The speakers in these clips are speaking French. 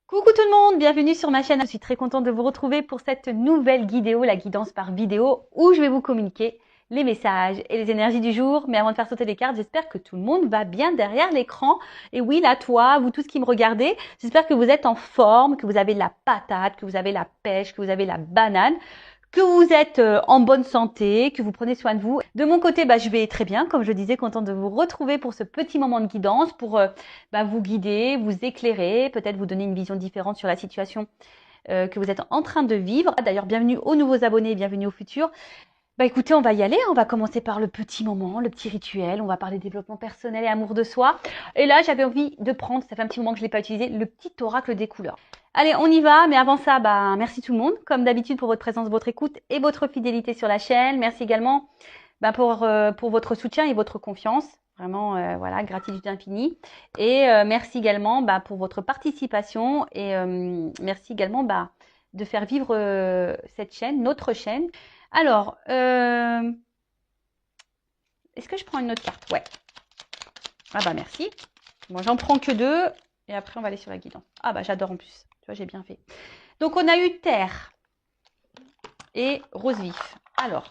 Coucou tout le monde, bienvenue sur ma chaîne. Je suis très contente de vous retrouver pour cette nouvelle guidéo, la guidance par vidéo, où je vais vous communiquer les messages et les énergies du jour. Mais avant de faire sauter les cartes, j'espère que tout le monde va bien derrière l'écran. Et oui, là, toi, vous tous qui me regardez, j'espère que vous êtes en forme, que vous avez de la patate, que vous avez la pêche, que vous avez la banane, que vous êtes en bonne santé, que vous prenez soin de vous. De mon côté, je vais très bien, comme je disais, contente de vous retrouver pour ce petit moment de guidance, pour vous guider, vous éclairer, peut-être vous donner une vision différente sur la situation que vous êtes en train de vivre. D'ailleurs, bienvenue aux nouveaux abonnés, bienvenue aux futurs. Écoutez, on va y aller, on va commencer par le petit moment, le petit rituel, on va parler développement personnel et amour de soi. Et là, j'avais envie de prendre, ça fait un petit moment que je ne l'ai pas utilisé, le petit oracle des couleurs. Allez, on y va, mais avant ça, merci tout le monde, comme d'habitude pour votre présence, votre écoute et votre fidélité sur la chaîne. Merci également pour votre soutien et votre confiance. Vraiment, voilà, gratitude infinie. Et merci également pour votre participation et merci également de faire vivre cette chaîne, notre chaîne. Alors, est-ce que je prends une autre carte? Ouais. Ah merci. Moi, j'en prends que deux. Et après, on va aller sur la guidance. Ah j'adore en plus. Tu vois, j'ai bien fait. Donc, on a eu terre et rose vif. Alors,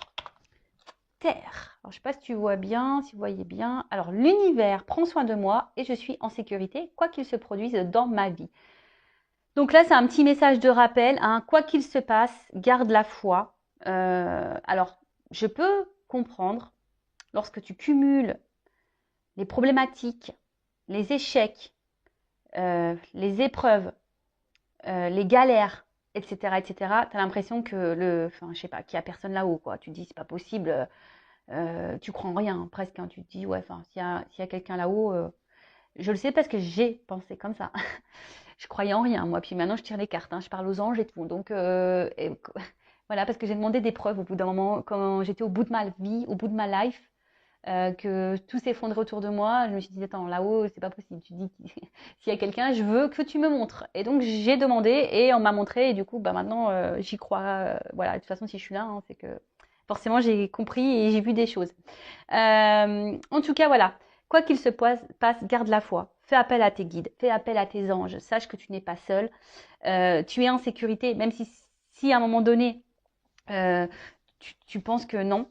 terre. Alors, je ne sais pas si tu vois bien, si vous voyez bien. Alors, l'univers prend soin de moi et je suis en sécurité, quoi qu'il se produise dans ma vie. Donc là, c'est un petit message de rappel. Hein. Quoi qu'il se passe, garde la foi. Alors, je peux comprendre lorsque tu cumules les problématiques, les échecs, les épreuves, les galères, etc., etc., tu as l'impression que je sais pas, qu'il n'y a personne là-haut, quoi. Tu te dis, c'est pas possible, tu crois en rien, presque. Hein. Tu te dis, ouais, s'il y a quelqu'un là-haut, je le sais parce que j'ai pensé comme ça. Je croyais en rien, moi. Puis maintenant, je tire les cartes, hein. Je parle aux anges et tout. Donc, voilà, parce que j'ai demandé des preuves au bout d'un moment, quand j'étais au bout de ma vie, au bout de ma life, que tout s'effondrait autour de moi. Je me suis dit, attends, là-haut, c'est pas possible. Tu dis, s'il y a quelqu'un, je veux que tu me montres. Et donc, j'ai demandé et on m'a montré. Et du coup, maintenant, j'y crois. Voilà, de toute façon, si je suis là, hein, c'est que forcément, j'ai compris et j'ai vu des choses. En tout cas, voilà. Quoi qu'il se passe, garde la foi. Fais appel à tes guides, fais appel à tes anges. Sache que tu n'es pas seul. Tu es en sécurité, même si à un moment donné, euh, tu penses que non.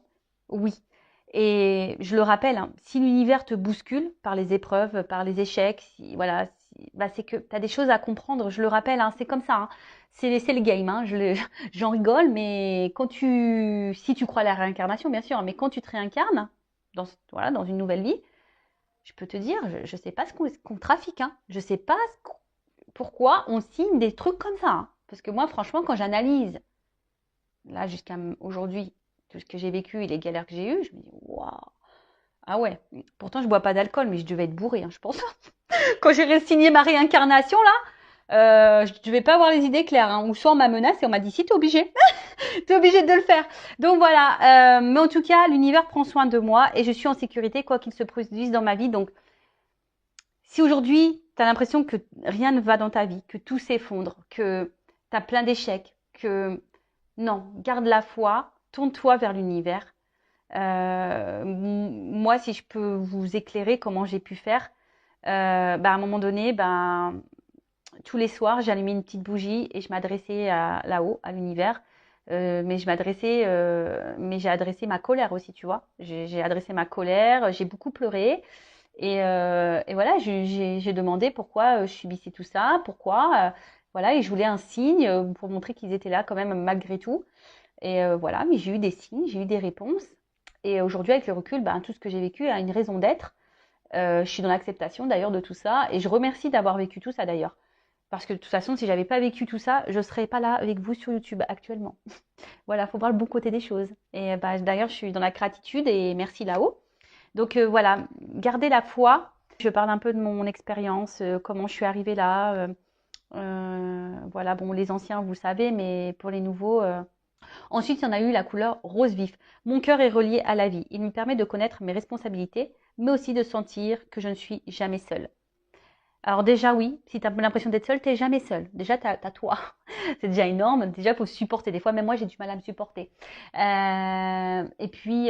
Oui. Et je le rappelle, hein, si l'univers te bouscule par les épreuves, par les échecs, voilà, c'est que tu as des choses à comprendre. Je le rappelle, hein, c'est comme ça. Hein. C'est le game. Hein, j'en rigole, mais si tu crois à la réincarnation, bien sûr, mais quand tu te réincarnes dans une nouvelle vie, je peux te dire, je ne sais pas ce qu'on trafique. Hein. Je ne sais pas pourquoi on signe des trucs comme ça. Hein. Parce que moi, franchement, quand j'analyse, là, jusqu'à aujourd'hui, tout ce que j'ai vécu et les galères que j'ai eues, je me dis, waouh, ah ouais. Pourtant, je bois pas d'alcool, mais je devais être bourrée, hein, je pense. Quand j'ai signé ma réincarnation, là, je devais pas avoir les idées claires. Hein. Ou soit on m'a menacé et on m'a dit, si, t'es obligé. T'es obligé de le faire. Donc voilà. Mais en tout cas, l'univers prend soin de moi et je suis en sécurité, quoi qu'il se produise dans ma vie. Donc, si aujourd'hui, tu as l'impression que rien ne va dans ta vie, que tout s'effondre, que tu as plein d'échecs, que non, garde la foi, tourne-toi vers l'univers. Moi, si je peux vous éclairer comment j'ai pu faire, à un moment donné, tous les soirs, j'allumais une petite bougie et je m'adressais là-haut, à l'univers. Mais j'ai adressé ma colère aussi, tu vois. J'ai adressé ma colère, j'ai beaucoup pleuré. Et voilà, j'ai demandé pourquoi je subissais tout ça, pourquoi. Voilà, et je voulais un signe pour montrer qu'ils étaient là quand même malgré tout. Et voilà, mais j'ai eu des signes, j'ai eu des réponses. Et aujourd'hui, avec le recul, tout ce que j'ai vécu a une raison d'être. Je suis dans l'acceptation d'ailleurs de tout ça. Et je remercie d'avoir vécu tout ça d'ailleurs. Parce que de toute façon, si j'avais pas vécu tout ça, je serais pas là avec vous sur YouTube actuellement. Voilà, faut voir le bon côté des choses. Et d'ailleurs, je suis dans la gratitude et merci là-haut. Donc voilà, gardez la foi. Je parle un peu de mon expérience, comment je suis arrivée là. Voilà, bon, les anciens, vous savez, mais pour les nouveaux. Ensuite, il y en a eu la couleur rose vif. Mon cœur est relié à la vie. Il me permet de connaître mes responsabilités, mais aussi de sentir que je ne suis jamais seule. Alors déjà, oui, si tu as l'impression d'être seule, tu n'es jamais seule. Déjà, tu as toi. C'est déjà énorme. Déjà, il faut se supporter. Des fois, même moi, j'ai du mal à me supporter. Et puis,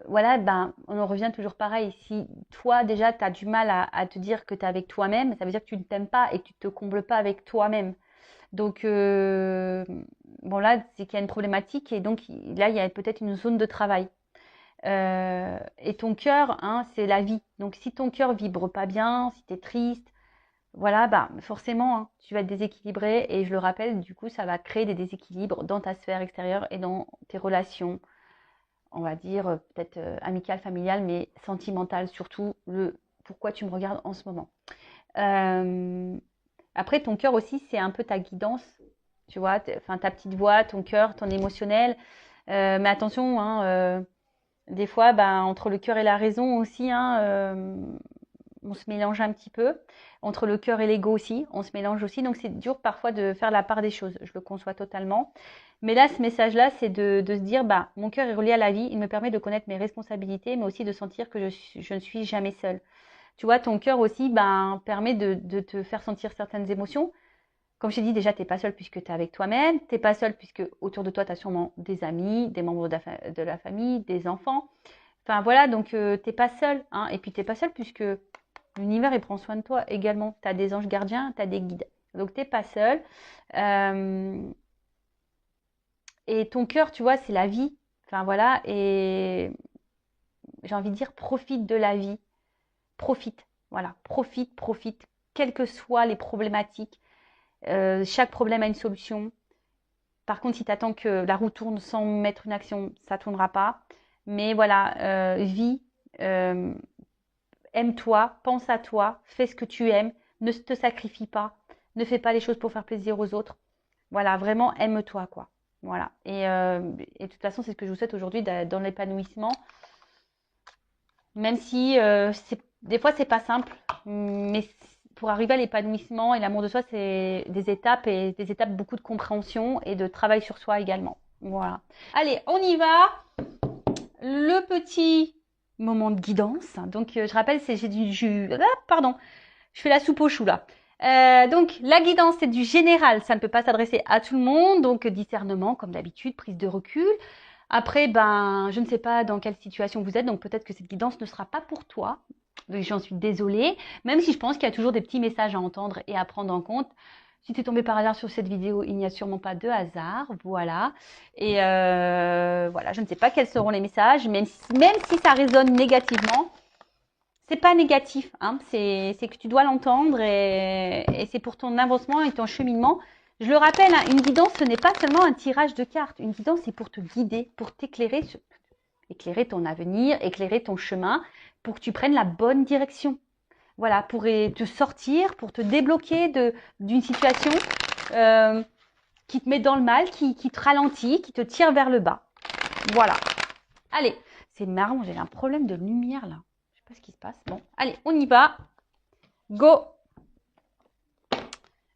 voilà, ben, on en revient toujours pareil. Si toi, déjà, tu as du mal à te dire que tu es avec toi-même, ça veut dire que tu ne t'aimes pas et que tu ne te combles pas avec toi-même. Donc, bon, là, c'est qu'il y a une problématique et donc là, il y a peut-être une zone de travail. Et ton cœur, hein, c'est la vie. Donc, si ton cœur vibre pas bien, si tu es triste, voilà, bah, forcément, hein, tu vas être déséquilibré. Et je le rappelle, du coup, ça va créer des déséquilibres dans ta sphère extérieure et dans tes relations, on va dire, peut-être amicales, familiales, mais sentimentales, surtout le pourquoi tu me regardes en ce moment. Euh, Après, ton cœur aussi, c'est un peu ta guidance, tu vois, enfin ta petite voix, ton cœur, ton émotionnel. Mais attention, hein, des fois, ben, entre le cœur et la raison aussi, hein, on se mélange un petit peu. Entre le cœur et l'ego aussi, on se mélange aussi. Donc, c'est dur parfois de faire la part des choses. Je le conçois totalement. Mais là, ce message-là, c'est de se dire, bah, mon cœur est relié à la vie. Il me permet de connaître mes responsabilités, mais aussi de sentir que je ne suis jamais seule. Tu vois, ton cœur aussi ben, permet de te faire sentir certaines émotions. Comme je t'ai dit, déjà, tu n'es pas seul puisque tu es avec toi-même. Tu n'es pas seul puisque autour de toi, tu as sûrement des amis, des membres de la famille, des enfants. Enfin voilà, donc tu n'es pas seul. Hein. Et puis tu n'es pas seul puisque l'univers, il prend soin de toi également. Tu as des anges gardiens, tu as des guides. Donc tu n'es pas seul. Et ton cœur, tu vois, c'est la vie. Enfin voilà, et j'ai envie de dire, profite de la vie. Profite. Voilà, profite, profite. Quelles que soient les problématiques. Chaque problème a une solution. Par contre, si tu attends que la roue tourne sans mettre une action, ça ne tournera pas. Mais voilà, vis, euh, aime-toi, pense à toi, fais ce que tu aimes, ne te sacrifie pas, ne fais pas les choses pour faire plaisir aux autres. Voilà, vraiment aime-toi, quoi. Voilà. Et de toute façon, c'est ce que je vous souhaite aujourd'hui dans l'épanouissement. Même si des fois, c'est pas simple, mais pour arriver à l'épanouissement et l'amour de soi, c'est des étapes et des étapes beaucoup de compréhension et de travail sur soi également. Voilà. Allez, on y va. Le petit moment de guidance. Donc, je rappelle, j'ai du jus. Ah, pardon, je fais la soupe aux choux là. Donc, la guidance, c'est du général. Ça ne peut pas s'adresser à tout le monde. Donc, discernement, comme d'habitude, prise de recul. Après, ben, je ne sais pas dans quelle situation vous êtes, donc peut-être que cette guidance ne sera pas pour toi. J'en suis désolée, même si je pense qu'il y a toujours des petits messages à entendre et à prendre en compte. Si tu es tombé par hasard sur cette vidéo, il n'y a sûrement pas de hasard, voilà. Et voilà, je ne sais pas quels seront les messages, même si ça résonne négativement, c'est pas négatif, hein, c'est que tu dois l'entendre et c'est pour ton avancement et ton cheminement. Je le rappelle, hein, une guidance, ce n'est pas seulement un tirage de cartes. Une guidance, c'est pour te guider, pour t'éclairer, éclairer ton avenir, éclairer ton chemin, pour que tu prennes la bonne direction. Voilà, pour te sortir, pour te débloquer d'une situation qui te met dans le mal, qui te ralentit, qui te tire vers le bas. Voilà. Allez, c'est marrant, j'ai un problème de lumière là. Je sais pas ce qui se passe. Bon, allez, on y va. Go.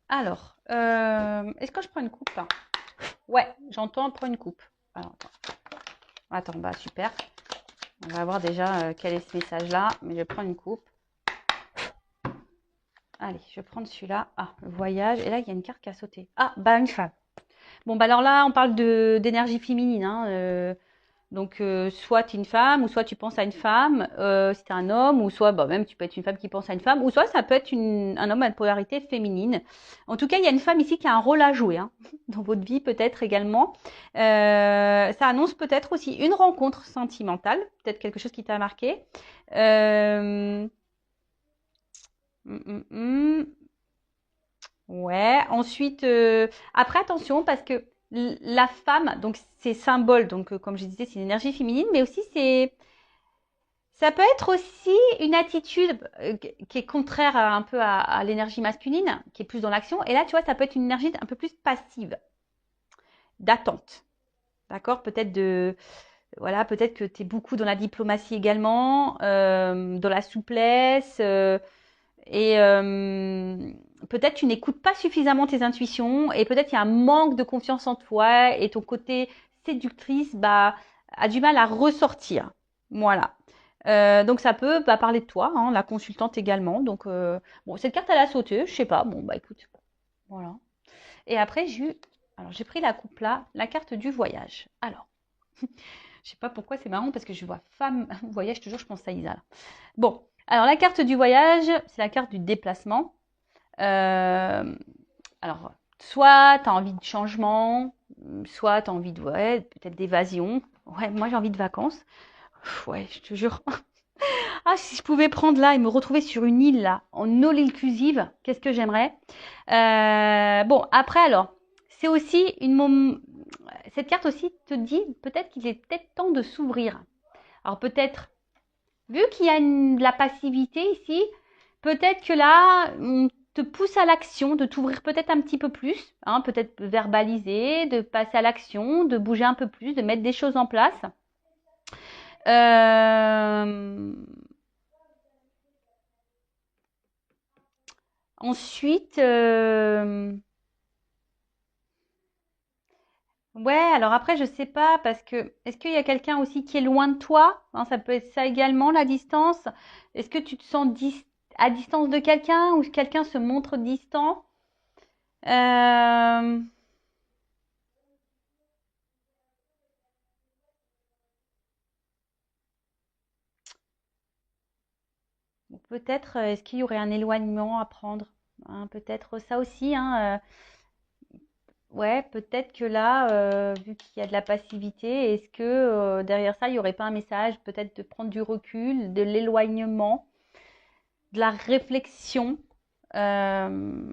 Alors, est-ce que je prends une coupe là? Ouais, j'entends prendre une coupe. Alors, attends, bah super. On va voir déjà quel est ce message-là, mais je vais prendre une coupe. Allez, je vais prendre celui-là. Ah, le voyage. Et là, il y a une carte qui a sauté. Ah, bah une femme. Bon, bah alors là, on parle d'énergie féminine. Hein, donc, soit tu es une femme, ou soit tu penses à une femme, si tu es un homme, ou soit bah, même tu peux être une femme qui pense à une femme, ou soit ça peut être un homme à une polarité féminine. En tout cas, il y a une femme ici qui a un rôle à jouer, hein, dans votre vie peut-être également. Ça annonce peut-être aussi une rencontre sentimentale, peut-être quelque chose qui t'a marqué. Ouais, ensuite, après attention parce que la femme, donc c'est symbole, donc comme je disais, c'est une énergie féminine, mais aussi ça peut être aussi une attitude qui est contraire un peu à l'énergie masculine, qui est plus dans l'action. Et là, tu vois, ça peut être une énergie un peu plus passive, d'attente. D'accord? Voilà, peut-être que tu es beaucoup dans la diplomatie également, dans la souplesse. Et peut-être tu n'écoutes pas suffisamment tes intuitions et peut-être il y a un manque de confiance en toi et ton côté séductrice a du mal à ressortir. Voilà. Donc ça peut parler de toi, hein, la consultante également. Donc bon, cette carte elle a sauté, je sais pas. Bon bah écoute, voilà. Et après j'ai pris la coupe là, la carte du voyage. Alors, Je sais pas pourquoi, c'est marrant parce que je vois femme, voyage, toujours je pense à Isa. Là. Bon, alors la carte du voyage, c'est la carte du déplacement. Alors, soit tu as envie de changement, soit tu as envie de, ouais, peut-être d'évasion. Ouais, moi j'ai envie de vacances. Ouais, je te jure. Ah, si je pouvais prendre là et me retrouver sur une île là, en all inclusive, qu'est-ce que j'aimerais. Bon, après alors, c'est aussi cette carte aussi te dit peut-être qu'il est peut-être temps de s'ouvrir. Alors peut-être, vu qu'il y a de la passivité ici, peut-être que là, on te pousse à l'action, de t'ouvrir peut-être un petit peu plus, hein, peut-être verbaliser, de passer à l'action, de bouger un peu plus, de mettre des choses en place. Ensuite, ouais, alors après, je sais pas, parce que est-ce qu'il y a quelqu'un aussi qui est loin de toi? Hein, ça peut être ça également, la distance. Est-ce que tu te sens à distance de quelqu'un ou quelqu'un se montre distant? Euh, Peut-être, est-ce qu'il y aurait un éloignement à prendre? Hein, peut-être ça aussi, hein, ouais, peut-être que là, vu qu'il y a de la passivité, est-ce que derrière ça, il n'y aurait pas un message, peut-être de prendre du recul, de l'éloignement, de la réflexion, euh,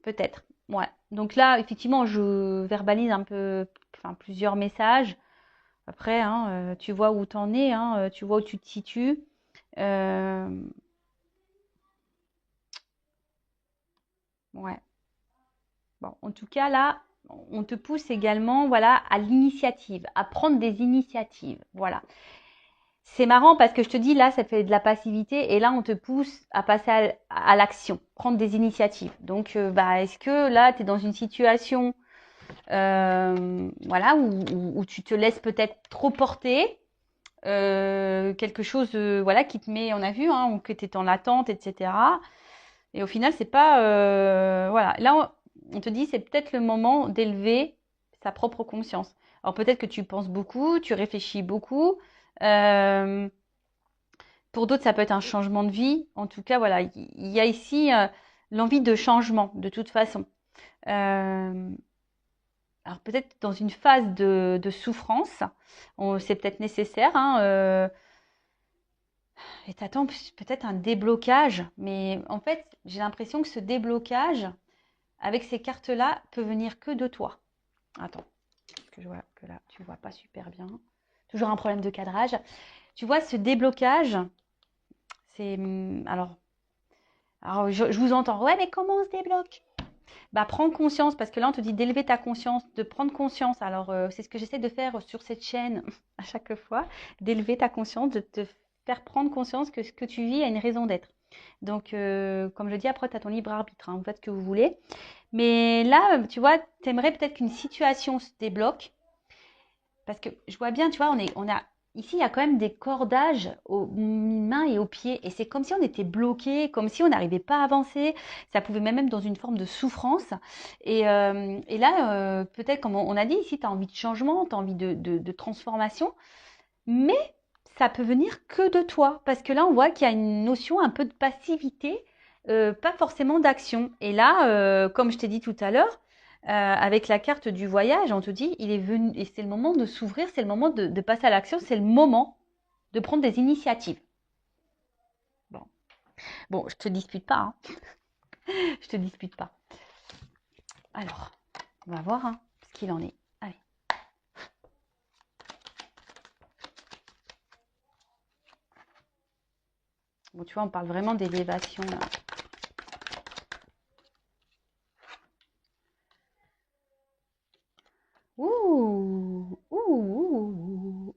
peut-être. Ouais. Donc là, effectivement, je verbalise un peu, enfin, plusieurs messages. Après, hein, tu vois où t'en es, hein, tu vois où tu te situes. Euh, ouais. Bon, en tout cas, là, on te pousse également, voilà, à l'initiative, à prendre des initiatives. Voilà. C'est marrant parce que je te dis, là, ça fait de la passivité et là, on te pousse à passer à l'action, prendre des initiatives. Donc, bah, est-ce que là, tu es dans une situation voilà, où tu te laisses peut-être trop porter, quelque chose voilà, qui te met, on a vu, hein, ou que tu es en attente, etc. Et au final, c'est pas... voilà, là, on te dit, c'est peut-être le moment d'élever sa propre conscience. Alors peut-être que tu penses beaucoup, tu réfléchis beaucoup. Euh, pour d'autres, ça peut être un changement de vie. En tout cas, voilà, il y a ici l'envie de changement, de toute façon. Euh, alors peut-être dans une phase de souffrance, c'est peut-être nécessaire, hein, et t'attends peut-être un déblocage, mais en fait, j'ai l'impression que ce déblocage, avec ces cartes-là, peut venir que de toi. Attends, parce que je vois que là, tu vois pas super bien. Toujours un problème de cadrage. Tu vois, ce déblocage, c'est... alors je vous entends. Ouais, mais comment on se débloque? Bah, prends conscience, parce que là, on te dit d'élever ta conscience, de prendre conscience. Alors, c'est ce que j'essaie de faire sur cette chaîne à chaque fois, d'élever ta conscience, de te faire prendre conscience que ce que tu vis a une raison d'être. Donc, comme je dis, après, tu as ton libre arbitre, hein, vous faites ce que vous voulez. Mais là, tu vois, tu aimerais peut-être qu'une situation se débloque, parce que je vois bien, tu vois, ici, il y a quand même des cordages aux mains et aux pieds. Et c'est comme si on était bloqué, comme si on n'arrivait pas à avancer. Ça pouvait même être dans une forme de souffrance. Et là, peut-être, comme on a dit, ici, tu as envie de changement, tu as envie de transformation. Mais ça peut venir que de toi. Parce que là, on voit qu'il y a une notion un peu de passivité, pas forcément d'action. Et là, comme je t'ai dit tout à l'heure, avec la carte du voyage, on te dit, il est venu, et c'est le moment de s'ouvrir, c'est le moment de passer à l'action, c'est le moment de prendre des initiatives. Bon, bon, je te dispute pas, hein. Je te dispute pas. Alors, on va voir hein, ce qu'il en est. Allez. Bon, tu vois, on parle vraiment d'élévation là. Ouh,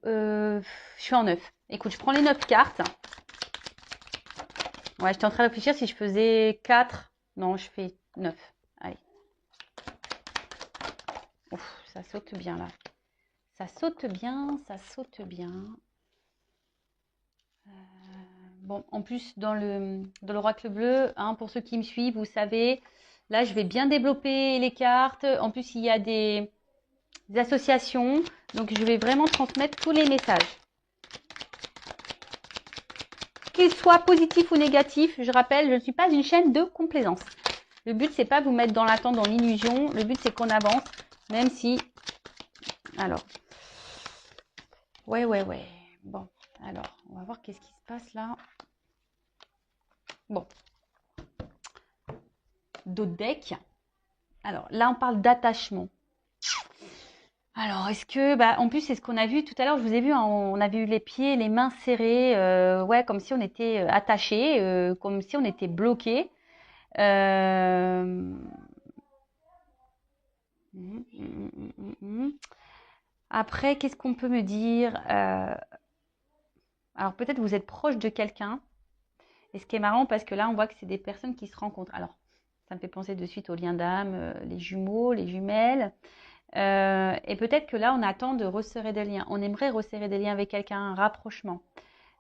je suis en 9. Écoute, je prends les 9 cartes. Ouais, j'étais en train de réfléchir si je faisais 4. Non, je fais 9. Allez. Ouf, ça saute bien là. Ça saute bien, ça saute bien. Bon, en plus, dans l'oracle bleu, hein, pour ceux qui me suivent, vous savez, là, je vais bien développer les cartes. En plus, il y a des des associations. Donc, je vais vraiment transmettre tous les messages. Qu'ils soient positifs ou négatifs, je rappelle, je ne suis pas une chaîne de complaisance. Le but, c'est pas vous mettre dans l'attente, dans l'illusion. Le but, c'est qu'on avance, même si... Alors, ouais. Bon, alors, on va voir qu'est-ce qui se passe là. Bon. D'autres decks. Alors, là, on parle d'attachement. Alors, est-ce que... en plus, c'est ce qu'on a vu tout à l'heure. Je vous ai vu, hein, on avait eu les pieds, les mains serrées. Ouais, comme si on était attachés, comme si on était bloqués. Après, qu'est-ce qu'on peut me dire? Alors, peut-être vous êtes proche de quelqu'un. Et ce qui est marrant, parce que là, on voit que c'est des personnes qui se rencontrent. Alors, ça me fait penser de suite aux liens d'âme, les jumeaux, les jumelles. Et peut-être que là, on attend de resserrer des liens. On aimerait resserrer des liens avec quelqu'un, un rapprochement.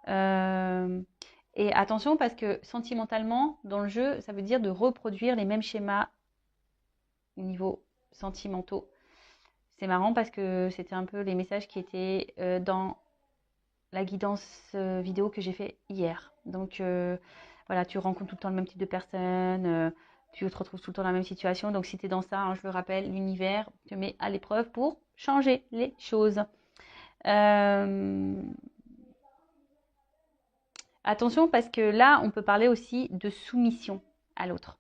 Et attention, parce que sentimentalement, dans le jeu, ça veut dire de reproduire les mêmes schémas au niveau sentimentaux. C'est marrant parce que c'était un peu les messages qui étaient dans la guidance vidéo que j'ai fait hier. Donc voilà, tu rencontres tout le temps le même type de personne, tu te retrouves tout le temps dans la même situation. Donc si tu es dans ça, hein, je le rappelle, l'univers te met à l'épreuve pour changer les choses. Attention parce que là, on peut parler aussi de soumission à l'autre.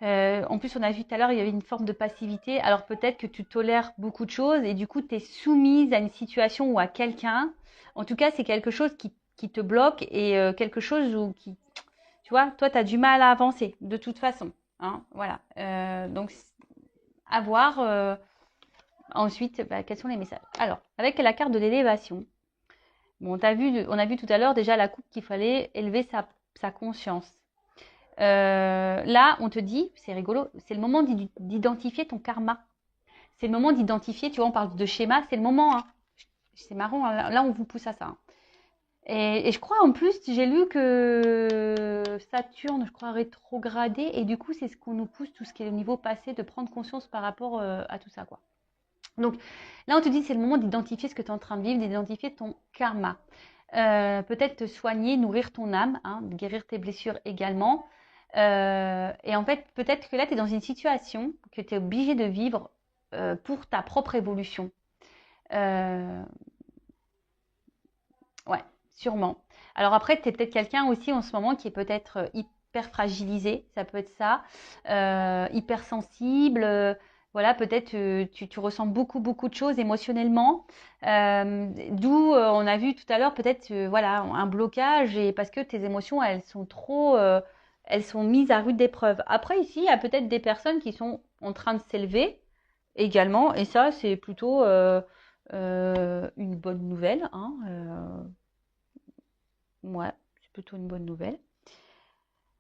En plus, on a vu tout à l'heure, il y avait une forme de passivité. Alors peut-être que tu tolères beaucoup de choses et du coup, tu es soumise à une situation ou à quelqu'un. En tout cas, c'est quelque chose qui te bloque et quelque chose où qui, tu vois, toi, tu as du mal à avancer de toute façon. Hein, voilà. Donc, à voir ensuite quels sont les messages. Alors, avec la carte de l'élévation, bon, on a vu tout à l'heure déjà la coupe qu'il fallait élever sa conscience. Là, on te dit, c'est rigolo, c'est le moment d'identifier ton karma. C'est le moment d'identifier, tu vois, on parle de schéma, c'est le moment. Hein. C'est marrant, hein, là, on vous pousse à ça. Hein. Et je crois, en plus, j'ai lu que Saturne, je crois, rétrogradé, et du coup, c'est ce qu'on nous pousse, tout ce qui est au niveau passé, de prendre conscience par rapport à tout ça, quoi. Donc, là, on te dit, c'est le moment d'identifier ce que tu es en train de vivre, d'identifier ton karma. Peut-être te soigner, nourrir ton âme, hein, guérir tes blessures également. Et en fait, peut-être que là, tu es dans une situation que tu es obligé de vivre pour ta propre évolution. Ouais, sûrement. Alors après, tu es peut-être quelqu'un aussi en ce moment qui est peut-être hyper fragilisé, ça peut être ça, hyper sensible. Voilà, peut-être tu ressens beaucoup de choses émotionnellement. D'où on a vu tout à l'heure peut-être voilà un blocage et parce que tes émotions elles sont trop elles sont mises à rude épreuve. Après ici, il y a peut-être des personnes qui sont en train de s'élever également et ça c'est plutôt une bonne nouvelle. Hein, ouais, c'est plutôt une bonne nouvelle.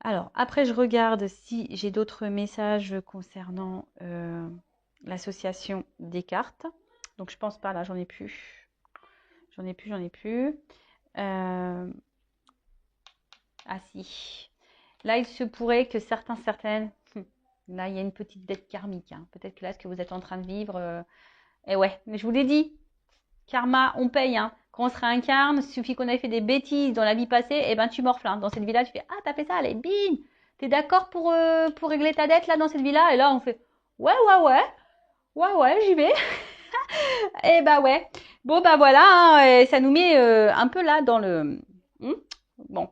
Alors, après, je regarde si j'ai d'autres messages concernant l'association des cartes. Donc, je pense pas, là, j'en ai plus. J'en ai plus. Ah si. Là, il se pourrait que certaines... Là, il y a une petite dette karmique. Hein. Peut-être que là, ce que vous êtes en train de vivre... Et ouais, mais je vous l'ai dit. Karma, on paye. Hein. Quand on se réincarne, il suffit qu'on ait fait des bêtises dans la vie passée, et ben tu morfles. Hein. Dans cette vie-là, tu fais ah t'as fait ça, allez bim. T'es d'accord pour régler ta dette là dans cette vie-là? Et là on fait ouais j'y vais. Et bah ouais. Bon bah voilà, hein, et ça nous met un peu là dans le bon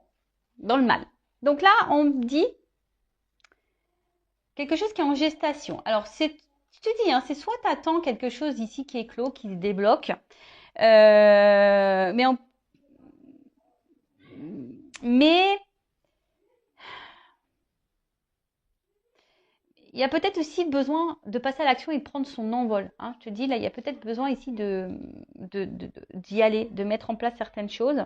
dans le mal. Donc là on dit quelque chose qui est en gestation. Alors c'est je te dis, hein, c'est soit t'attends quelque chose ici qui est clos, qui se débloque. Mais il y a peut-être aussi besoin de passer à l'action et de prendre son envol. Hein. Je te dis, là, il y a peut-être besoin ici d'y aller, de mettre en place certaines choses.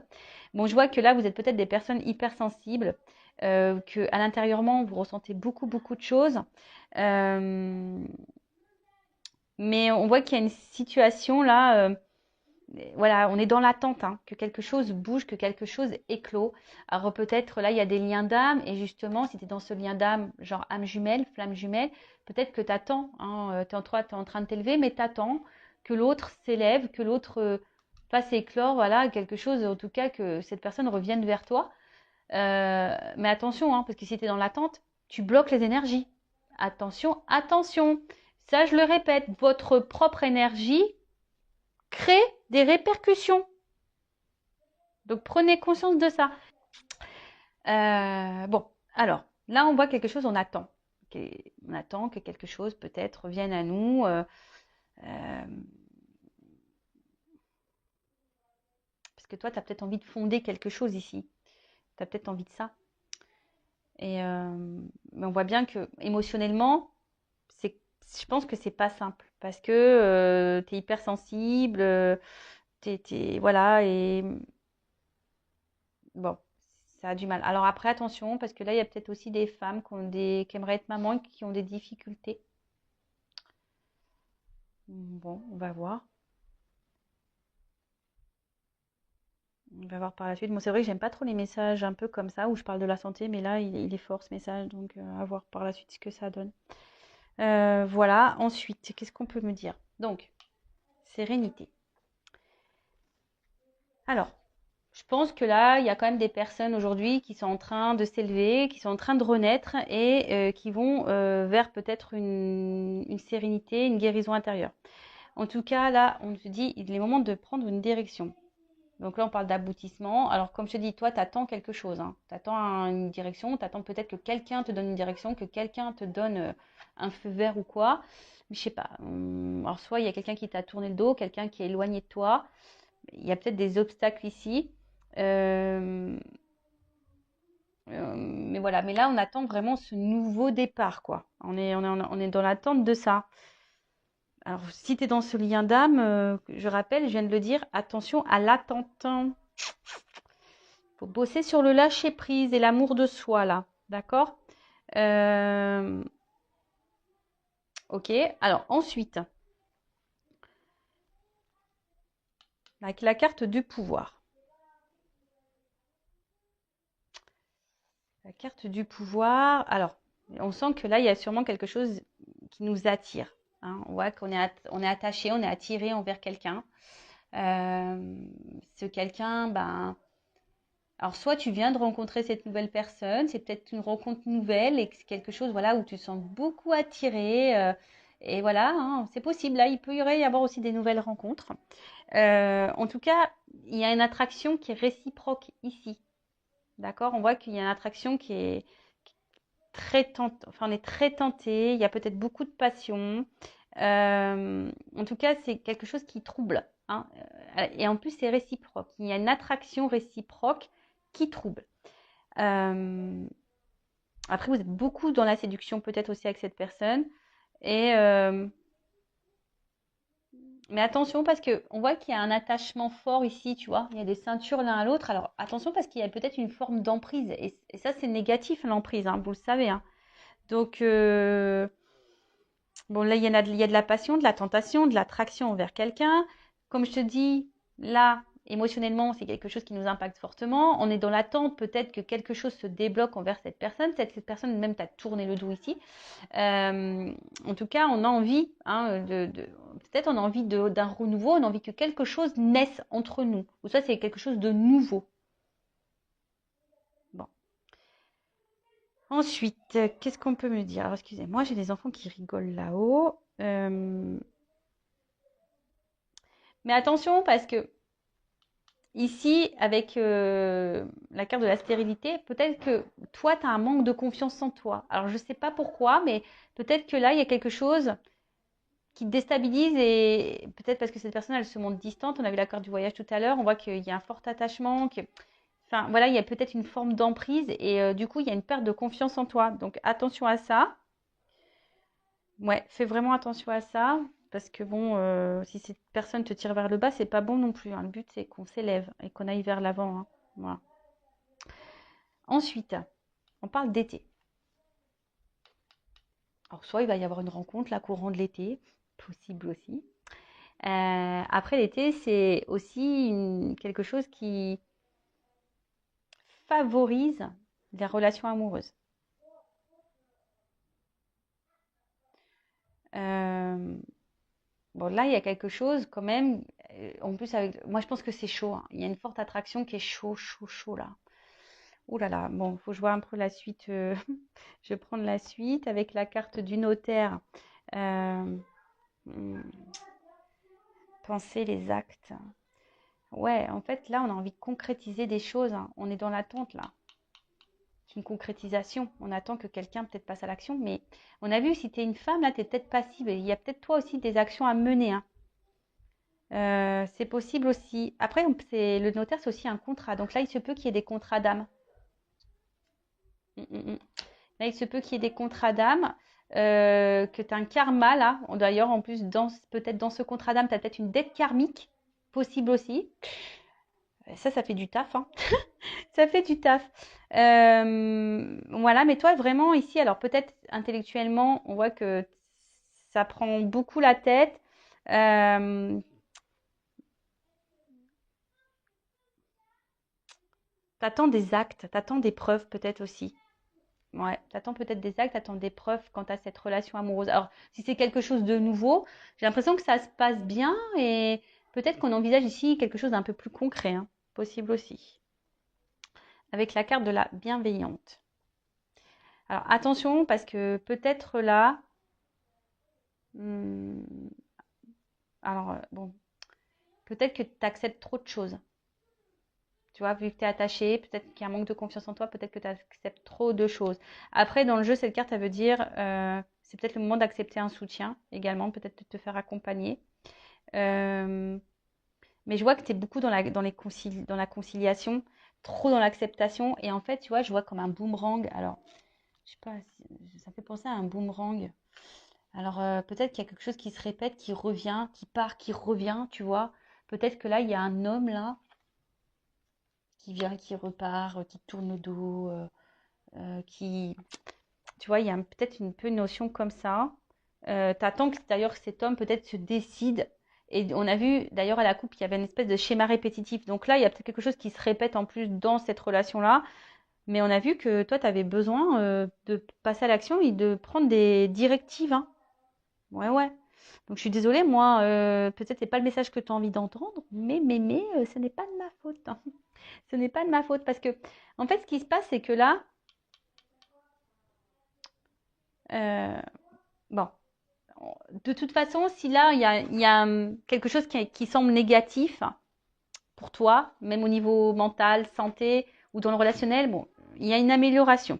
Bon, je vois que là, vous êtes peut-être des personnes hypersensibles, que à l'intérieurement, vous ressentez beaucoup de choses. Mais on voit qu'il y a une situation là voilà, on est dans l'attente, hein, que quelque chose bouge, que quelque chose éclot. Alors peut-être là, il y a des liens d'âme, et justement, si tu es dans ce lien d'âme, genre âme jumelle, flamme jumelle, peut-être que tu attends, hein, tu es en train de t'élever, mais tu attends que l'autre s'élève, que l'autre fasse éclore, voilà, quelque chose, en tout cas, que cette personne revienne vers toi. Mais attention, hein, parce que si tu es dans l'attente, tu bloques les énergies. Attention, attention. Ça, je le répète, votre propre énergie crée des répercussions. Donc, prenez conscience de ça. Bon, alors, là, on voit quelque chose, on attend. On attend que quelque chose, peut-être, vienne à nous. Parce que toi, tu as peut-être envie de fonder quelque chose ici. Tu as peut-être envie de ça. Mais on voit bien que émotionnellement, je pense que c'est pas simple. Parce que tu es hypersensible, voilà, et bon, ça a du mal. Alors après, attention, parce que là, il y a peut-être aussi des femmes qui aimeraient être maman et qui ont des difficultés. Bon, on va voir. On va voir par la suite. Moi, c'est vrai que j'aime pas trop les messages un peu comme ça, où je parle de la santé, mais là, il est fort ce message, donc à voir par la suite ce que ça donne. Voilà, ensuite, qu'est-ce qu'on peut me dire? Donc, sérénité. Alors, je pense que là, il y a quand même des personnes aujourd'hui qui sont en train de s'élever, qui sont en train de renaître et qui vont vers peut-être une sérénité, une guérison intérieure. En tout cas, là, on se dit, il est moment de prendre une direction. Donc là, on parle d'aboutissement. Alors, comme je te dis, toi, tu attends quelque chose. Hein. Tu attends une direction, tu attends peut-être que quelqu'un te donne une direction, que quelqu'un te donne un feu vert ou quoi. Mais je sais pas. Alors, soit il y a quelqu'un qui t'a tourné le dos, quelqu'un qui est éloigné de toi. Il y a peut-être des obstacles ici. Euh, mais voilà, mais là, on attend vraiment ce nouveau départ, quoi. On est dans l'attente de ça. Alors, si tu es dans ce lien d'âme, je rappelle, je viens de le dire, attention à l'attente. Il faut bosser sur le lâcher-prise et l'amour de soi, là. D'accord. Ok, alors ensuite, avec la carte du pouvoir. La carte du pouvoir, alors, on sent que là, il y a sûrement quelque chose qui nous attire. Hein. On voit on est attaché, on est attiré envers quelqu'un. Ce quelqu'un, ben, alors soit tu viens de rencontrer cette nouvelle personne, c'est peut-être une rencontre nouvelle et c'est quelque chose, voilà, où tu te sens beaucoup attiré. Et voilà, hein, c'est possible. Là, il peut y avoir aussi des nouvelles rencontres. En tout cas, il y a une attraction qui est réciproque ici. D'accord? On voit qu'il y a une attraction qui est très tentée. Enfin, on est très tenté. Il y a peut-être beaucoup de passion. En tout cas, c'est quelque chose qui trouble. Hein. Et en plus, c'est réciproque. Il y a une attraction réciproque qui trouble. Après, vous êtes beaucoup dans la séduction, peut-être aussi avec cette personne. Et mais attention parce que on voit qu'il y a un attachement fort ici, tu vois. Il y a des ceintures l'un à l'autre. Alors attention parce qu'il y a peut-être une forme d'emprise. Et ça, c'est négatif, l'emprise, hein, vous le savez. Hein. Donc, bon, là, il y a de la passion, de la tentation, de l'attraction envers quelqu'un. Comme je te dis, là, émotionnellement, c'est quelque chose qui nous impacte fortement. On est dans l'attente peut-être que quelque chose se débloque envers cette personne. Peut-être cette personne même t'a tourné le dos ici. En tout cas, on a envie, hein, peut-être on a envie d'un renouveau, on a envie que quelque chose naisse entre nous. Ou ça, c'est quelque chose de nouveau. Bon. Ensuite, qu'est-ce qu'on peut me dire? Alors, excusez-moi, j'ai des enfants qui rigolent là-haut. Mais attention, parce que ici, avec la carte de la stérilité, peut-être que toi, tu as un manque de confiance en toi. Alors, je ne sais pas pourquoi, mais peut-être que là, il y a quelque chose qui te déstabilise et peut-être parce que cette personne, elle se montre distante. On a vu la carte du voyage tout à l'heure. On voit qu'il y a un fort attachement. Enfin, voilà, il y a peut-être une forme d'emprise et du coup, il y a une perte de confiance en toi. Donc, attention à ça. Ouais, fais vraiment attention à ça. Parce que bon, si cette personne te tire vers le bas, c'est pas bon non plus. Hein. Le but, c'est qu'on s'élève et qu'on aille vers l'avant. Hein. Voilà. Ensuite, on parle d'été. Alors, soit il va y avoir une rencontre, là, courant de l'été, possible aussi. Après l'été, c'est aussi quelque chose qui favorise les relations amoureuses. Bon, là, il y a quelque chose quand même. En plus, moi, je pense que c'est chaud, hein. Il y a une forte attraction qui est chaud, chaud, chaud là. Ouh là là. Bon, faut que je vois un peu la suite. Je vais prendre la suite avec la carte du notaire. Euh, hmm, Penser les actes. Ouais, en fait, là, on a envie de concrétiser des choses, hein. On est dans l'attente là. C'est une concrétisation. On attend que quelqu'un peut-être passe à l'action. Mais on a vu, si tu es une femme, là, tu es peut-être passive. Il y a peut-être toi aussi des actions à mener, hein. C'est possible aussi. Après, le notaire, c'est aussi un contrat. Donc là, il se peut qu'il y ait des contrats d'âme. Mm, mm, mm. Là, il se peut qu'il y ait des contrats d'âme, que tu as un karma là. D'ailleurs, en plus, peut-être dans ce contrat d'âme, tu as peut-être une dette karmique, possible aussi. Ça fait du taf, hein. Ça fait du taf. Voilà, mais toi, vraiment, ici, alors peut-être intellectuellement, on voit que ça prend beaucoup la tête. Euh, T'attends des actes, t'attends des preuves peut-être aussi. Ouais, t'attends peut-être des actes, t'attends des preuves quant à cette relation amoureuse. Alors, si c'est quelque chose de nouveau, j'ai l'impression que ça se passe bien et peut-être qu'on envisage ici quelque chose d'un peu plus concret, hein. Possible aussi. Avec la carte de la bienveillante. Alors, attention parce que peut-être là, hmm, alors bon, peut-être que tu acceptes trop de choses. Tu vois, vu que tu es attaché, peut-être qu'il y a un manque de confiance en toi, peut-être que tu acceptes trop de choses. Après, dans le jeu, cette carte, elle veut dire, c'est peut-être le moment d'accepter un soutien également, peut-être de te faire accompagner. Euh, mais je vois que tu es beaucoup dans la conciliation, trop dans l'acceptation. Et en fait, tu vois, je vois comme un boomerang. Alors, je sais pas, ça fait penser à un boomerang. Alors, peut-être qu'il y a quelque chose qui se répète, qui revient, qui part, qui revient, tu vois. Peut-être que là, il y a un homme là qui vient, qui repart, qui tourne le dos, qui... Tu vois, il y a peut-être un peu une notion comme ça. T'attends que d'ailleurs cet homme peut-être se décide. Et on a vu d'ailleurs à la coupe, il y avait une espèce de schéma répétitif. Donc là, il y a peut-être quelque chose qui se répète en plus dans cette relation-là. Mais on a vu que toi, tu avais besoin de passer à l'action et de prendre des directives, hein. Ouais, ouais. Donc je suis désolée, moi, peut-être c'est pas le message que tu as envie d'entendre, mais ce n'est pas de ma faute, hein. Ce n'est pas de ma faute parce que, en fait, ce qui se passe, c'est que là, euh, bon, de toute façon, si là, il y a quelque chose qui semble négatif pour toi, même au niveau mental, santé ou dans le relationnel, bon, il y a une amélioration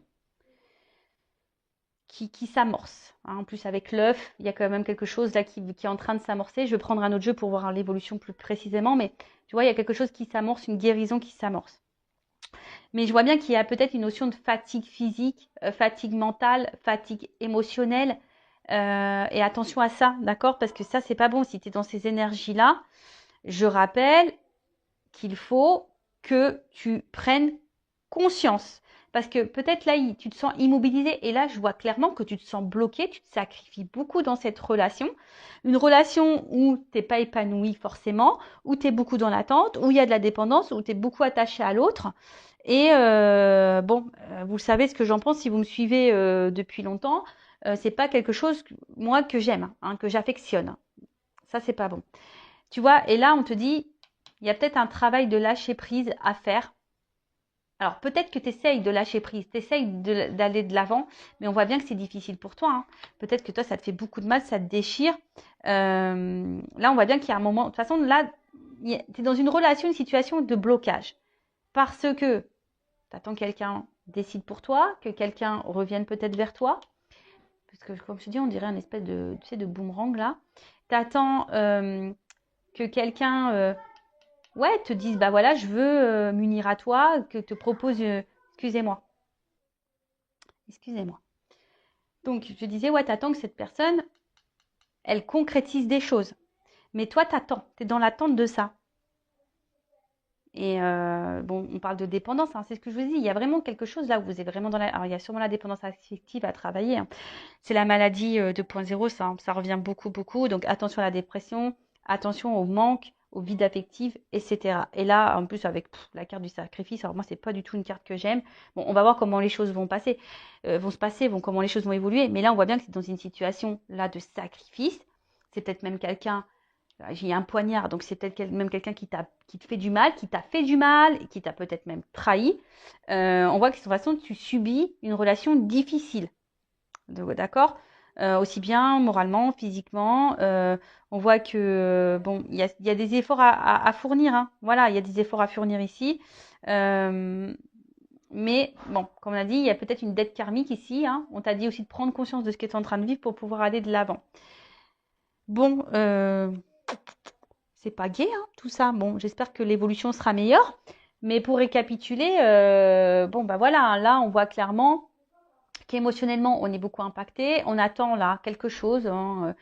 qui s'amorce, hein. En plus, avec l'œuf, il y a quand même quelque chose là qui est en train de s'amorcer. Je vais prendre un autre jeu pour voir l'évolution plus précisément, mais tu vois, il y a quelque chose qui s'amorce, une guérison qui s'amorce. Mais je vois bien qu'il y a peut-être une notion de fatigue physique, fatigue mentale, fatigue émotionnelle. Et attention à ça, d'accord? Parce que ça, c'est pas bon si tu es dans ces énergies-là. Je rappelle qu'il faut que tu prennes conscience. Parce que peut-être là, tu te sens immobilisé. Et là, je vois clairement que tu te sens bloqué. Tu te sacrifies beaucoup dans cette relation. Une relation où tu n'es pas épanoui forcément, où tu es beaucoup dans l'attente, où il y a de la dépendance, où tu es beaucoup attaché à l'autre. Et bon, vous savez ce que j'en pense si vous me suivez depuis longtemps. C'est pas quelque chose, moi, que j'aime, hein, que j'affectionne. Ça, c'est pas bon. Tu vois, et là, on te dit, il y a peut-être un travail de lâcher prise à faire. Alors, peut-être que tu essayes de lâcher prise, tu essayes d'aller de l'avant, mais on voit bien que c'est difficile pour toi, hein. Peut-être que toi, ça te fait beaucoup de mal, ça te déchire. Là, on voit bien qu'il y a un moment. De toute façon, là, tu es dans une relation, une situation de blocage. Parce que tu attends que quelqu'un décide pour toi, que quelqu'un revienne peut-être vers toi. Parce que, comme je te dis, on dirait un espèce de, tu sais, de boomerang là. Tu attends que quelqu'un ouais, te dise, bah voilà, je veux m'unir à toi, que te propose, excusez-moi, excusez-moi. Donc, je disais, ouais, t'attends que cette personne, elle concrétise des choses. Mais toi, t'attends, t'es dans l'attente de ça. Et bon, on parle de dépendance, hein, c'est ce que je vous dis. Il y a vraiment quelque chose là où vous êtes vraiment dans la... Alors, il y a sûrement la dépendance affective à travailler, hein. C'est la maladie 2.0, ça revient beaucoup, beaucoup. Donc, attention à la dépression, attention au manque, au vide affectif, etc. Et là, en plus, avec la carte du sacrifice, alors moi, c'est pas du tout une carte que j'aime. Bon, on va voir comment les choses vont se passer, comment les choses vont évoluer. Mais là, on voit bien que c'est dans une situation là de sacrifice. C'est peut-être même quelqu'un, j'ai un poignard, donc c'est peut-être même quelqu'un qui te fait du mal, qui t'a fait du mal, qui t'a peut-être même trahi. On voit que de toute façon, tu subis une relation difficile. D'accord? Aussi bien moralement, physiquement. On voit que bon, il y a des efforts à fournir. Hein. Voilà, il y a des efforts à fournir ici. Mais bon, comme on a dit, il y a peut-être une dette karmique ici. Hein. On t'a dit aussi de prendre conscience de ce que tu es en train de vivre pour pouvoir aller de l'avant. Bon, c'est pas gai, hein, tout ça. Bon, j'espère que l'évolution sera meilleure. Mais pour récapituler, bon, bah voilà, là, on voit clairement qu'émotionnellement, on est beaucoup impacté. On attend là quelque chose hein,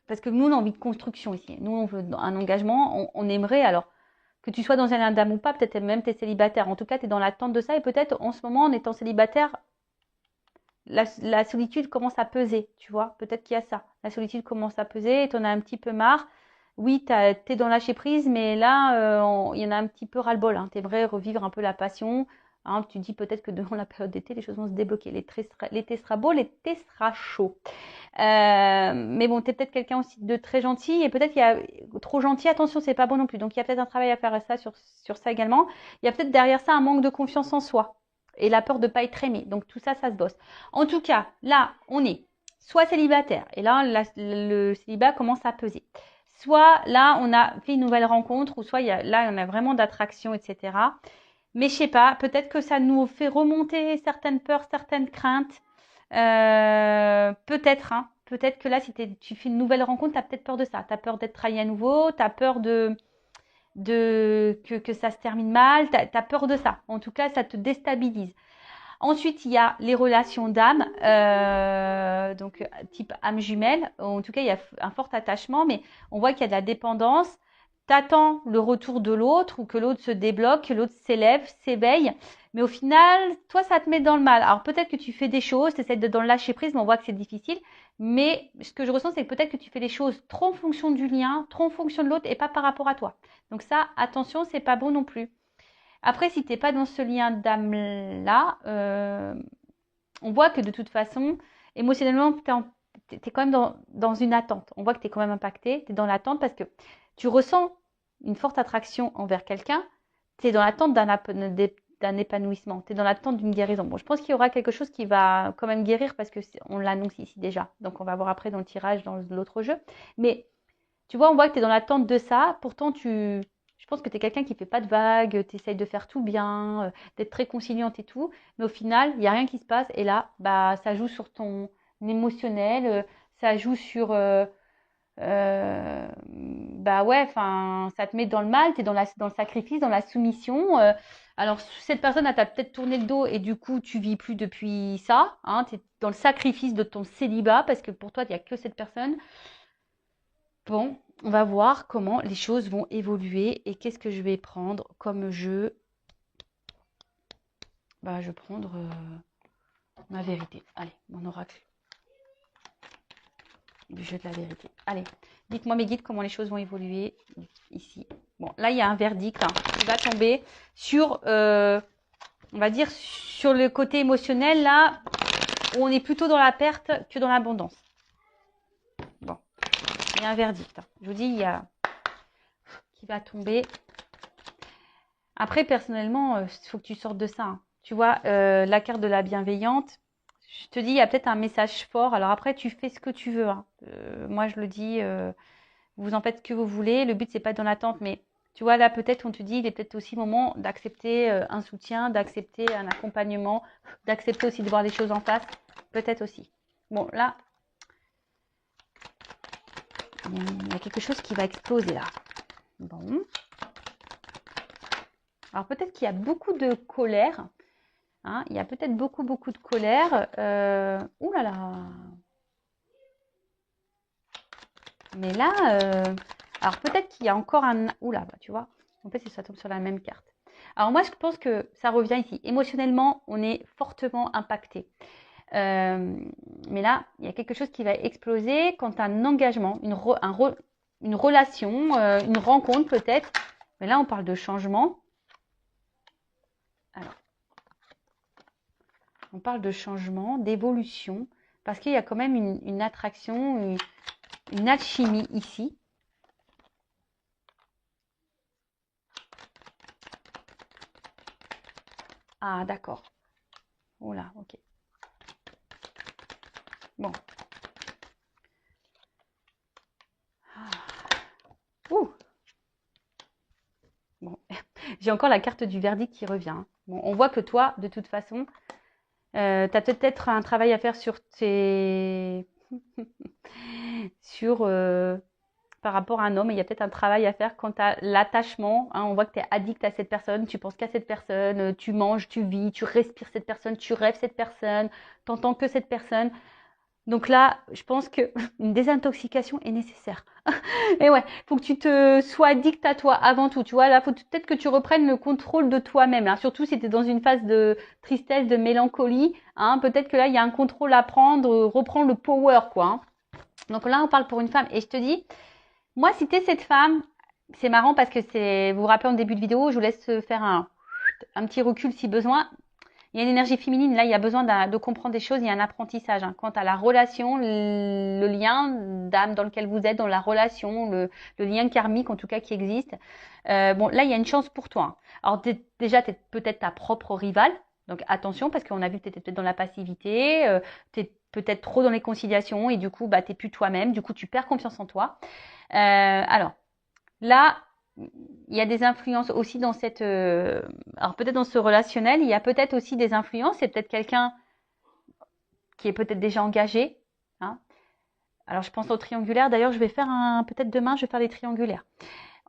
parce que nous, on a envie de construction ici. Nous, on veut un engagement. On aimerait, alors, que tu sois dans un dame ou pas, peut-être même tu es célibataire. En tout cas, tu es dans l'attente de ça. Et peut-être, en ce moment, en étant célibataire, la solitude commence à peser, tu vois. Peut-être qu'il y a ça. La solitude commence à peser et tu en as un petit peu marre. Oui, tu es dans lâcher prise, mais là, il y en a un petit peu ras-le-bol. Hein. Tu aimerais revivre un peu la passion. Hein, tu dis peut-être que devant la période d'été, les choses vont se débloquer. L'été sera beau, l'été sera chaud. Mais bon, tu es peut-être quelqu'un aussi de très gentil. Et peut-être qu'il y a trop gentil, attention, c'est pas bon non plus. Donc, il y a peut-être un travail à faire à ça, sur ça également. Il y a peut-être derrière ça un manque de confiance en soi. Et la peur de ne pas être aimé. Donc, tout ça, ça se bosse. En tout cas, là, on est soit célibataire. Et là, le célibat commence à peser. Soit là, on a fait une nouvelle rencontre, ou soit là, on a vraiment d'attraction, etc. Mais je sais pas, peut-être que ça nous fait remonter certaines peurs, certaines craintes. Peut-être, hein. Peut-être que là, si tu fais une nouvelle rencontre, tu as peut-être peur de ça. Tu as peur d'être trahi à nouveau, tu as peur que ça se termine mal, tu as peur de ça. En tout cas, ça te déstabilise. Ensuite, il y a les relations d'âme, donc type âme jumelle. En tout cas, il y a un fort attachement, mais on voit qu'il y a de la dépendance. T'attends le retour de l'autre ou que l'autre se débloque, que l'autre s'élève, s'éveille. Mais au final, toi, ça te met dans le mal. Alors peut-être que tu fais des choses, tu essaies de dans le lâcher prise, mais on voit que c'est difficile. Mais ce que je ressens, c'est que peut-être que tu fais les choses trop en fonction du lien, trop en fonction de l'autre et pas par rapport à toi. Donc ça, attention, c'est pas bon non plus. Après, si tu n'es pas dans ce lien d'âme-là, on voit que de toute façon, émotionnellement, tu es quand même dans une attente. On voit que tu es quand même impacté, tu es dans l'attente parce que tu ressens une forte attraction envers quelqu'un, tu es dans l'attente d'un épanouissement, tu es dans l'attente d'une guérison. Bon, je pense qu'il y aura quelque chose qui va quand même guérir parce qu'on l'annonce ici déjà. Donc, on va voir après dans le tirage, dans l'autre jeu. Mais tu vois, on voit que tu es dans l'attente de ça. Pourtant, je pense que tu es quelqu'un qui ne fait pas de vagues, tu essayes de faire tout bien, d'être très conciliante et tout. Mais au final, il n'y a rien qui se passe. Et là, bah, ça joue sur ton émotionnel, ça joue sur... bah ouais, enfin, ça te met dans le mal, tu es dans le sacrifice, dans la soumission. Alors, cette personne, elle t'a peut-être tourné le dos et du coup, tu vis plus depuis ça. Hein, tu es dans le sacrifice de ton célibat parce que pour toi, il n'y a que cette personne. Bon, on va voir comment les choses vont évoluer et qu'est-ce que je vais prendre comme jeu. Bah, je vais prendre ma vérité. Allez, mon oracle du jeu de la vérité. Allez, dites-moi mes guides comment les choses vont évoluer ici. Bon, là, il y a un verdict hein, qui va tomber sur, on va dire, sur le côté émotionnel, là, où on est plutôt dans la perte que dans l'abondance. Bon, il y a un verdict. Hein. Je vous dis, il y a qui va tomber. Après, personnellement, il faut que tu sortes de ça. Hein. Tu vois, la carte de la bienveillante, je te dis, il y a peut-être un message fort. Alors après, tu fais ce que tu veux. Hein. Moi, je le dis, vous en faites ce que vous voulez. Le but, c'est pas dans l'attente. Mais tu vois, là, peut-être, on te dit, il est peut-être aussi le moment d'accepter un soutien, d'accepter un accompagnement, d'accepter aussi de voir les choses en face. Peut-être aussi. Bon, là, il y a quelque chose qui va exploser là. Bon. Alors peut-être qu'il y a beaucoup de colère. Hein, il y a peut-être beaucoup de colère. Ouh là là. Mais là, alors peut-être qu'il y a encore un... Ouh là, bah, tu vois. En fait, ça tombe sur la même carte. Alors moi, je pense que ça revient ici. Émotionnellement, on est fortement impacté. Mais là, il y a quelque chose qui va exploser quand tu as un engagement, une relation, une rencontre peut-être. Mais là, on parle de changement. Alors, on parle de changement, d'évolution, parce qu'il y a quand même une attraction, une alchimie ici. Ah, d'accord. Oh là, ok. Bon. Ah. Ouh. Bon. J'ai encore la carte du verdict qui revient. Bon, on voit que toi, de toute façon, tu as peut-être un travail à faire sur tes... sur... par rapport à un homme, il y a peut-être un travail à faire quant à l'attachement. Hein, on voit que tu es addict à cette personne, tu penses qu'à cette personne, tu manges, tu vis, tu respires cette personne, tu rêves cette personne, tu n'entends que cette personne. Donc là, je pense qu'une désintoxication est nécessaire. Et ouais, faut que tu te sois addict à toi avant tout. Tu vois, là, faut peut-être que tu reprennes le contrôle de toi-même. Hein. Surtout si tu es dans une phase de tristesse, de mélancolie. Hein, peut-être que là, il y a un contrôle à prendre, reprendre le power, quoi. Hein. Donc là, on parle pour une femme. Et je te dis, moi, si tu es cette femme, c'est marrant parce que vous vous rappelez en début de vidéo, je vous laisse faire un petit recul si besoin. Il y a une énergie féminine, là, il y a besoin de comprendre des choses, il y a un apprentissage. Hein. Quant à la relation, le lien d'âme dans lequel vous êtes, dans la relation, le lien karmique en tout cas qui existe. Bon, là, il y a une chance pour toi. Hein. Alors déjà, tu es peut-être ta propre rivale, donc attention parce qu'on a vu que tu étais peut-être dans la passivité, tu es peut-être trop dans les conciliations et du coup, bah, tu n'es plus toi-même, du coup, tu perds confiance en toi. Alors, là, il y a des influences aussi dans cette... alors peut-être dans ce relationnel, il y a peut-être aussi des influences. C'est peut-être quelqu'un qui est peut-être déjà engagé. Hein. Alors je pense au triangulaire. D'ailleurs, je vais faire peut-être demain, je vais faire des triangulaires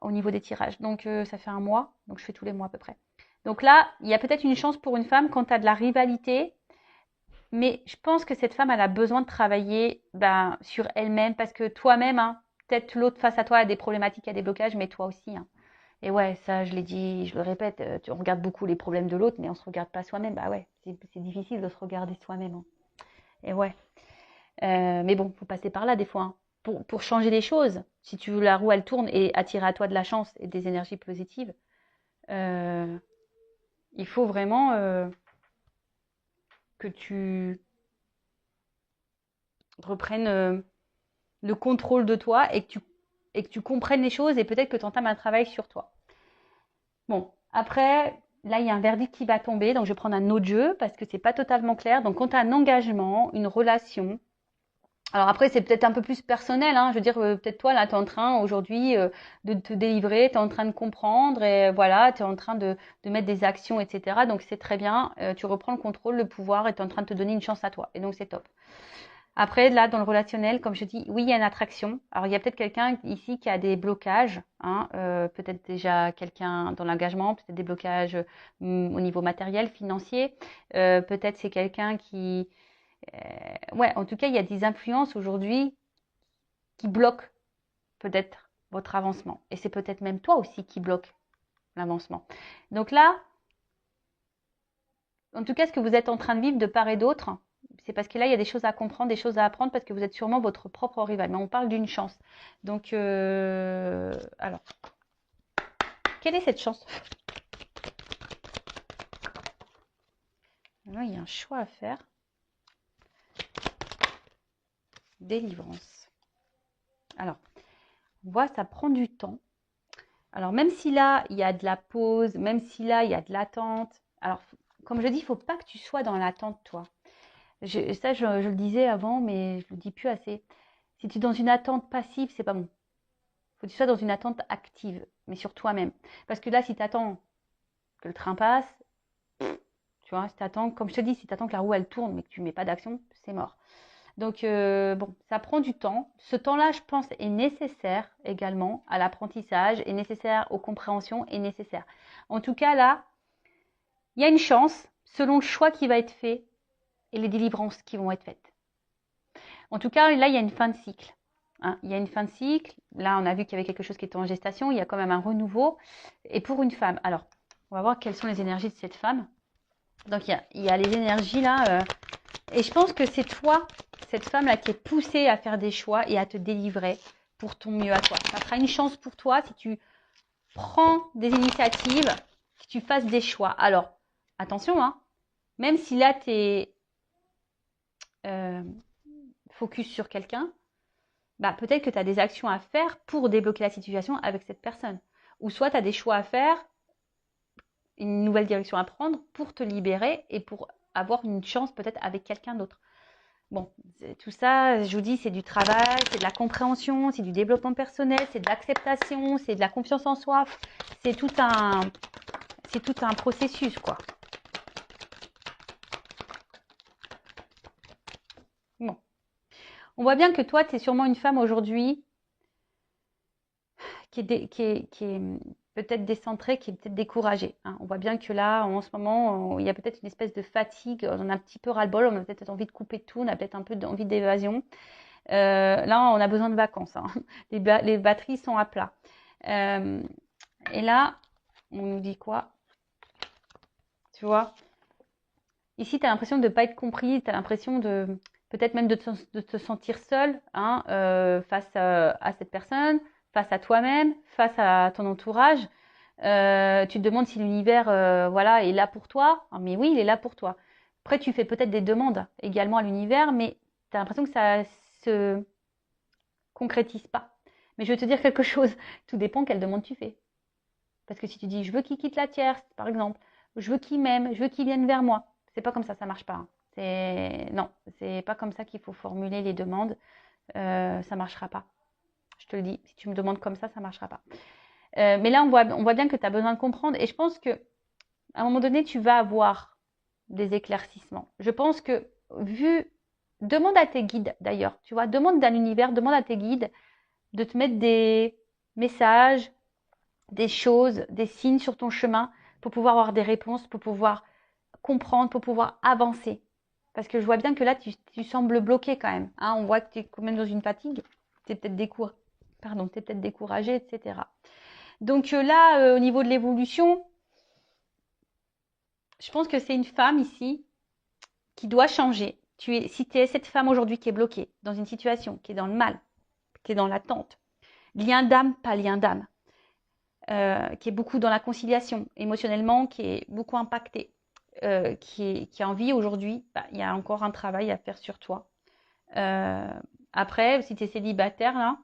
au niveau des tirages. Donc ça fait un mois. Donc je fais tous les mois à peu près. Donc là, il y a peut-être une chance pour une femme quand tu as de la rivalité. Mais je pense que cette femme, elle a besoin de travailler sur elle-même parce que toi-même, hein, peut-être l'autre face à toi a des problématiques, a des blocages, mais toi aussi. Hein. Et ouais, ça, je l'ai dit, je le répète, on regarde beaucoup les problèmes de l'autre, mais on se regarde pas soi-même. Bah ouais, c'est difficile de se regarder soi-même. Hein. Et ouais. Mais bon, faut passer par là des fois. Hein. Pour changer les choses, si tu veux la roue, elle tourne et attirer à toi de la chance et des énergies positives, il faut vraiment que tu reprennes le contrôle de toi et que tu comprennes les choses et peut-être que tu entames un travail sur toi. Bon, après, là, il y a un verdict qui va tomber, donc je vais prendre un autre jeu parce que c'est pas totalement clair. Donc, quand tu as un engagement, une relation, alors après, c'est peut-être un peu plus personnel, hein. Je veux dire, peut-être toi, là, tu es en train aujourd'hui de te délivrer, tu es en train de comprendre et voilà, tu es en train de mettre des actions, etc. Donc, c'est très bien, tu reprends le contrôle, le pouvoir et tu es en train de te donner une chance à toi. Et donc, c'est top. Après, là, dans le relationnel, comme je dis, oui, il y a une attraction. Alors, il y a peut-être quelqu'un ici qui a des blocages, hein, peut-être déjà quelqu'un dans l'engagement, peut-être des blocages au niveau matériel, financier. Peut-être c'est quelqu'un qui... ouais, en tout cas, il y a des influences aujourd'hui qui bloquent peut-être votre avancement. Et c'est peut-être même toi aussi qui bloque l'avancement. Donc là, en tout cas, ce que vous êtes en train de vivre de part et d'autre, c'est parce que là, il y a des choses à comprendre, des choses à apprendre, parce que vous êtes sûrement votre propre rival. Mais on parle d'une chance. Donc, alors, quelle est cette chance? Là, il y a un choix à faire. Délivrance. Alors, on voit, ça prend du temps. Alors, même si là, il y a de la pause, même si là, il y a de l'attente. Alors, comme je dis, il ne faut pas que tu sois dans l'attente, toi. Je le disais avant, mais je ne le dis plus assez. Si tu es dans une attente passive, c'est pas bon. Il faut que tu sois dans une attente active, mais sur toi-même. Parce que là, si tu attends que le train passe, tu vois, si tu attends, comme je te dis, si tu attends que la roue elle tourne, mais que tu ne mets pas d'action, c'est mort. Donc, bon, ça prend du temps. Ce temps-là, je pense, est nécessaire également à l'apprentissage, est nécessaire aux compréhensions, est nécessaire. En tout cas, là, il y a une chance, selon le choix qui va être fait et les délivrances qui vont être faites. En tout cas, là, il y a une fin de cycle. Hein, il y a une fin de cycle. Là, on a vu qu'il y avait quelque chose qui était en gestation. Il y a quand même un renouveau. Et pour une femme, alors, on va voir quelles sont les énergies de cette femme. Donc, il y a les énergies là Et je pense que c'est toi, cette femme-là, qui est poussée à faire des choix et à te délivrer pour ton mieux à toi. Ça sera une chance pour toi si tu prends des initiatives, que tu fasses des choix. Alors, attention, hein, même si là, tu es focus sur quelqu'un, bah, peut-être que tu as des actions à faire pour débloquer la situation avec cette personne. Ou soit tu as des choix à faire, une nouvelle direction à prendre pour te libérer et pour avoir une chance peut-être avec quelqu'un d'autre. Bon, tout ça, je vous dis, c'est du travail, c'est de la compréhension, c'est du développement personnel, c'est de l'acceptation, c'est de la confiance en soi. C'est tout un processus, quoi. Bon. On voit bien que toi, tu es sûrement une femme aujourd'hui qui est peut-être décentrée, qui est peut-être découragée. Hein. On voit bien que là, en ce moment, il y a peut-être une espèce de fatigue, on a un petit peu ras-le-bol, on a peut-être envie de couper tout, on a peut-être un peu envie d'évasion. Là, on a besoin de vacances. Hein. Les batteries sont à plat. Et là, on nous dit quoi? Tu vois? Ici, tu as l'impression de ne pas être compris, tu as l'impression de peut-être même de te sentir seule hein, face à cette personne, face à toi-même, face à ton entourage. Tu te demandes si l'univers voilà, est là pour toi. Ah, mais oui, il est là pour toi. Après, tu fais peut-être des demandes également à l'univers, mais tu as l'impression que ça se concrétise pas. Mais je vais te dire quelque chose, tout dépend quelle demande tu fais. Parce que si tu dis je veux qu'il quitte la tierce, par exemple, je veux qu'il m'aime, je veux qu'il vienne vers moi, c'est pas comme ça marche pas. Hein. Non, c'est pas comme ça qu'il faut formuler les demandes. Ça marchera pas. Je te le dis, si tu me demandes comme ça marchera pas. Mais là, on voit bien que tu as besoin de comprendre. Et je pense que à un moment donné, tu vas avoir des éclaircissements. Je pense que demande à tes guides d'ailleurs, tu vois, demande à l'univers, demande à tes guides de te mettre des messages, des choses, des signes sur ton chemin pour pouvoir avoir des réponses, pour pouvoir comprendre, pour pouvoir avancer. Parce que je vois bien que là, tu sembles bloqué quand même. Hein, on voit que tu es quand même dans une fatigue. Tu es peut-être découragé, etc. Donc là, au niveau de l'évolution, je pense que c'est une femme ici qui doit changer. Si tu es cette femme aujourd'hui qui est bloquée dans une situation, qui est dans le mal, qui est dans l'attente, lien d'âme, pas lien d'âme, qui est beaucoup dans la conciliation, émotionnellement, qui est beaucoup impactée, qui a envie aujourd'hui, il y a encore un travail à faire sur toi. Après, si tu es célibataire, là,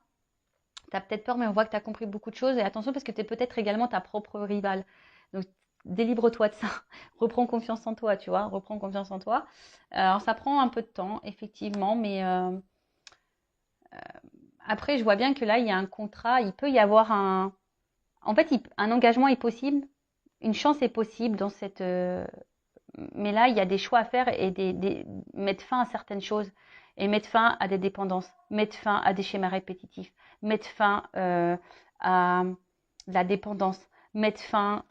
tu as peut-être peur, mais on voit que tu as compris beaucoup de choses. Et attention, parce que tu es peut-être également ta propre rivale. Donc, délivre-toi de ça. Reprends confiance en toi, tu vois. Reprends confiance en toi. Alors, ça prend un peu de temps, effectivement, mais après, je vois bien que là, il y a un contrat. Il peut y avoir un engagement est possible. Une chance est possible dans cette... mais là, il y a des choix à faire et mettre fin à certaines choses et mettre fin à des dépendances, mettre fin à des schémas répétitifs, mettre fin à la dépendance, mettre fin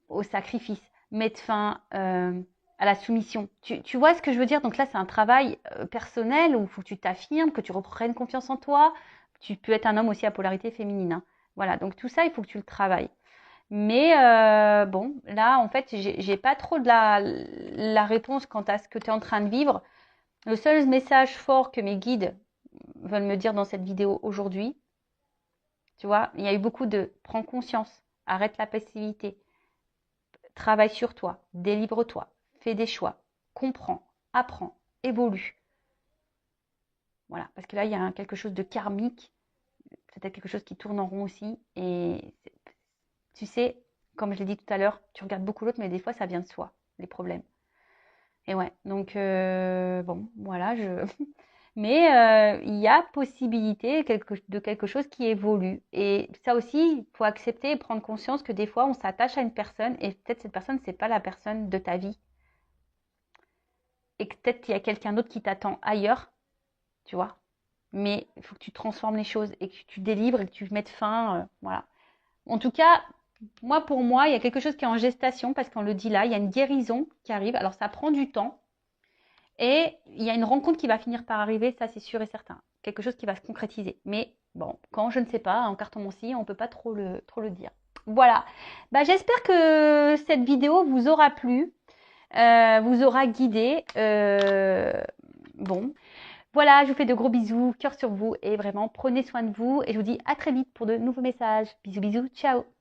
au sacrifice, mettre fin à la soumission. Tu vois ce que je veux dire? Donc là, c'est un travail personnel où il faut que tu t'affirmes, que tu reprennes confiance en toi. Tu peux être un homme aussi à polarité féminine. Hein. Voilà, donc tout ça, il faut que tu le travailles. Mais bon, là, en fait, j'ai pas trop de la réponse quant à ce que tu es en train de vivre. Le seul message fort que mes guides veulent me dire dans cette vidéo aujourd'hui, tu vois, il y a eu beaucoup de prends conscience, arrête la passivité, travaille sur toi, délivre-toi, fais des choix, comprends, apprends, évolue. Voilà, parce que là, il y a quelque chose de karmique, peut-être quelque chose qui tourne en rond aussi. Et tu sais, comme je l'ai dit tout à l'heure, tu regardes beaucoup l'autre, mais des fois, ça vient de soi, les problèmes. Et ouais, donc bon, voilà, mais il y a possibilité de quelque chose qui évolue. Et ça aussi, il faut accepter et prendre conscience que des fois, on s'attache à une personne et peut-être cette personne, c'est pas la personne de ta vie. Et que peut-être qu'il y a quelqu'un d'autre qui t'attend ailleurs, tu vois. Mais il faut que tu transformes les choses et que tu délivres et que tu mettes fin, voilà. En tout cas, pour moi, il y a quelque chose qui est en gestation parce qu'on le dit là, il y a une guérison qui arrive. Alors ça prend du temps. Et il y a une rencontre qui va finir par arriver, ça c'est sûr et certain. Quelque chose qui va se concrétiser. Mais bon, quand je ne sais pas, en cartomancie, on ne peut pas trop le dire. Voilà. J'espère que cette vidéo vous aura plu. vous aura guidé. Bon, voilà, je vous fais de gros bisous, cœur sur vous et vraiment prenez soin de vous et je vous dis à très vite pour de nouveaux messages. Bisous, bisous, ciao.